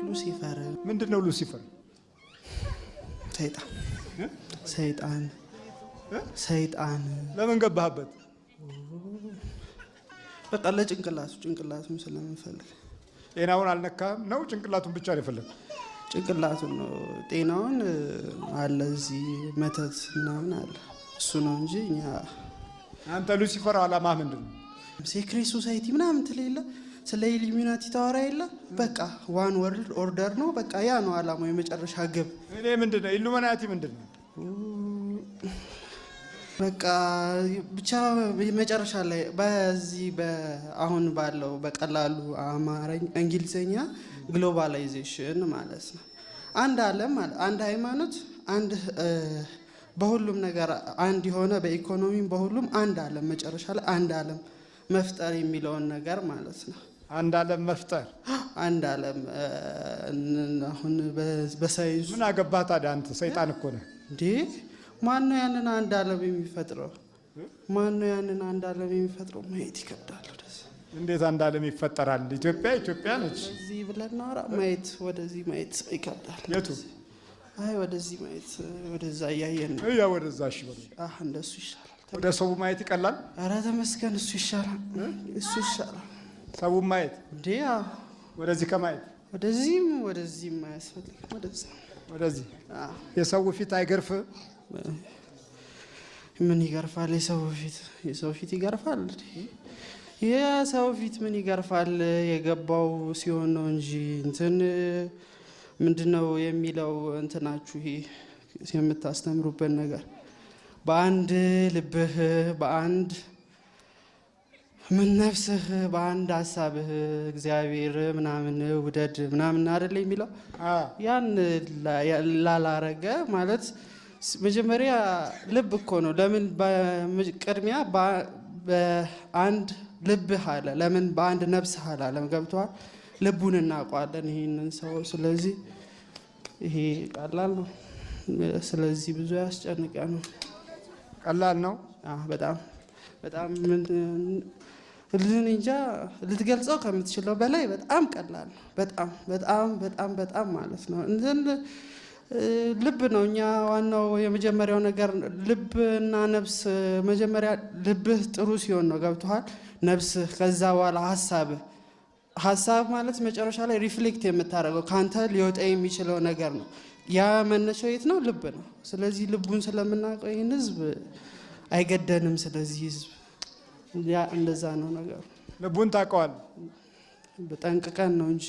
ሉሲፈር ምንድነው ሉሲፈር? ሰይጣን ሰይጣን ሰይጣን ለምን ገባህበት? በቃ ጭንቅላቱን ስለምፈልግ ጤናውን አልነካም ነው ጭንቅላቱን ብቻ ነው የፈለግ? ጭንቅላቱን ነው ጤናውን አለ እዚህ መተት ምናምን አለ እሱ ነው እንጂ እኛ አንተ ሉሲፈር አላማ ምንድነው? ሴክሬት ሶሳይቲ ምናምን ትለይለ ስለ ኢሉሚናቲ ታወራ ይላ በቃ ዋን ወርልድ ኦርደር ነው በቃ ያ ነው አላማው የመጨረሻ ግብ እኔ ምንድነው ኢሉሚናቲ ምንድነው? በቃ ብቻ መጨረሻ ላይ በዚህ አሁን ባለው በቀላሉ አማርኛ እንግሊዘኛ ግሎባላይዜሽን ማለት ነው አንድ ዓለም አንድ ሃይማኖት አንድ በሁሉም ነገር አንድ የሆነ በኢኮኖሚም በሁሉም አንድ ዓለም መጨረሻ ላይ አንድ ዓለም መፍጠር የሚለውን ነገር ማለት ነው አንድ ዓለም መፍጠር አንድ ዓለም አሁን በሳይንስ ምን አገባህ ታዲያ አንተ ሰይጣን እኮ ነህ እንዴ ማን ነው ያንን አንድ ዓለም የሚፈጥረው ማን ነው ያንን አንድ ዓለም የሚፈጥረው ማየት ይከብዳል ወደዚህ እንዴት አንድ ዓለም ይፈጠራል ኢትዮጵያ ነች እዚህ ብለን ነው ማየት ወደዚህ ማየት ይከብዳል የቱ አይ ወደዚህ ማየት ወደዛ ያየን ነው ያ ወደዛ እሺ በሉ እንደሱ ይሻላል ወደ ሰው ማየት ይቀላል ኧረ ተመስገን እሱ ይሻላል ሰው ማየት እንዴ ወደዚህ ከማየት ወደዚህ ማያስፈልግ ወደዚህ የሰው ፊት አይገርፍ ምን ይገርፋል የሰው ፊት ይገርፋል የሰው ፊት ምን ይገርፋል የገባው ሲሆን ነው እንጂ እንትን ምንድነው የሚለው እንትናችሁ ይሄ የምታስተምሩበት ነገር በአንድ ልብህ በአንድ ምን ነፍስህ በአንድ ሐሳብህ እግዚአብሔር ምናምን ውደድ ምናምን አይደል የሚለው ያን ላላረገ ማለት መጀመሪያ ልብ እኮ ነው ለምን በቅድሚያ በአንድ ልብህ አለ ለምን በአንድ ነፍስህ አለ ለምን ገብቷል ልቡን እናውቀዋለን ይሄንን ሰው ስለዚህ ይሄ ቀላል ነው ስለዚህ ብዙ ያስጨንቃል ነው ቀላል ነው በጣም እንጃ ልትገልጸው ከምትችለው በላይ በጣም ቀላል ነው በጣም ማለት ነው እንትን ልብ ነው እኛ ዋናው የመጀመሪያው ነገር ልብና ነፍስ መጀመሪያ ልብህ ጥሩ ሲሆን ነው ገብቷል ነፍስህ ከዛ በኋላ ሐሳብ ማለት መጨረሻ ላይ ሪፍሌክት የምታደርገው ካንተ ሊወጣ የሚችለው ነገር ነው ያ መነሻው የት ነው ልብ ነው ስለዚህ ልቡን ስለምናውቀው ይሄን ህዝብ አይገደንም ስለዚህ ህዝብ ያ እንደዛ ነው ነገሩ ልቡን ታውቀዋል በጠንቅቀን ነው እንጂ